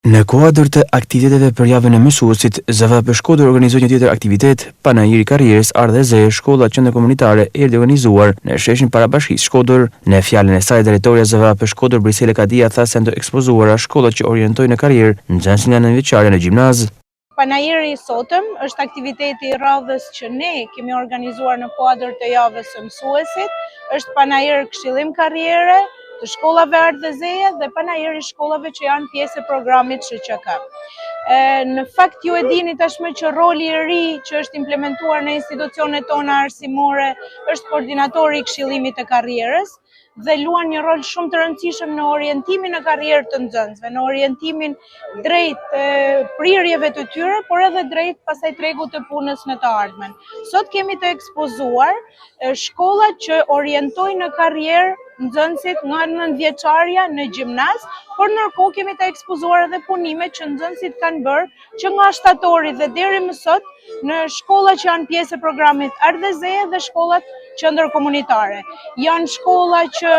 Në kuadër të aktiviteteve për javën e mësuesit, ZVP Shkodër organizoi një tjetër aktivitet, Panajiri i karrierës Ardheze, shkolla qendër komunitare erdhi organizuar në sheshin parabashkisë Shkodër. Në fjalën e saj, drejtoria e ZVP Shkodër Brisele Kadia tha se janë të ekspozuara shkollat që orientojnë në karrierë nxënësit nga nënvjeçarja në gjimnaz. Panajiri i sotëm është aktiviteti i radhës që ne kemi organizuar në kuadër të javës së mësuesit. Është panajir këshillim karriere të shkollave Ardhezeje dhe panajiri shkollave që janë pjesë e programit SHQK. Në fakt ju e dini tashmë që roli i ri që është implementuar në institucionet tona arsimore është koordinatori i këshillimit të karrierës dhe luan një rol shumë të rëndësishëm në orientimin e karrierë të nxënësve, në orientimin drejt prirjeve të tyre, por edhe drejt pastaj tregut të punës në të ardhmen. Sot kemi të ekspozuar shkollat që orientojnë në karrierë nxënësit nga nëntëvjeçarja në gjimnaz, por ndërkohë kemi të ekspozuar edhe punimet që nxënësit kanë bërë që nga shtatori dhe deri më sot në shkollat që janë pjesë e programit Ardhezeje dhe shkollat qendër komunitare. Janë shkolla që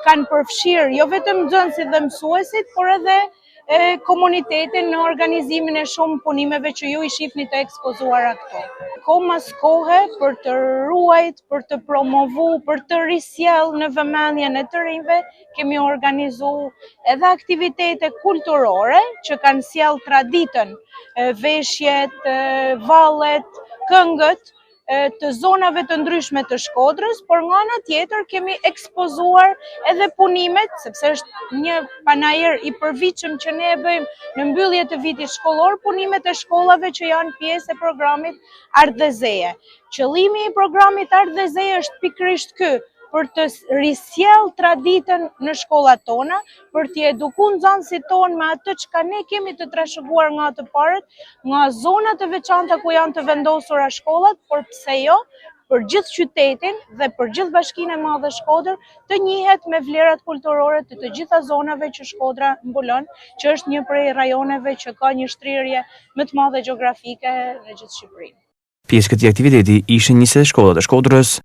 kanë përfshirë jo vetëm nxënësit dhe mësuesit, por edhe komunitetin në organizimin e shumë punimeve që ju i shihni të ekspozuara këto. Kohë mas kohe për të ruajt, për të promovu, për të risjell në vëmendjen e të rinjve, kemi organizuar edhe aktivitete kulturore që kanë sjell traditën, veshjet, vallet, këngët të zonave të ndryshme të Shkodrës, por nga ana tjetër kemi ekspozuar edhe punimet, sepse është një panajir i përvitshëm që ne e bëjmë në mbyllje të vitit shkollor, punimet e shkollave që janë pjesë e programit Ardhezeje. Qëllimi i programit Ardhezeje është pikërisht ky, për të risjell traditën në shkollat tona, për t'i edukuar nxënësit tonë me atë çka ne kemi të trashëguar nga të parët, nga zonat e veçanta ku janë të vendosura shkollat, por pse jo, për gjithë qytetin dhe për gjithë bashkinë e madhe Shkodër të njihet me vlerat kulturore të gjitha zonave që Shkodra mbulon, që është një prej rajoneve që ka një shtrirje më të madhe gjeografike në gjithë Shqipërinë. Pjesë këtij aktiviteti ishin 20 shkollat e Shkodrës.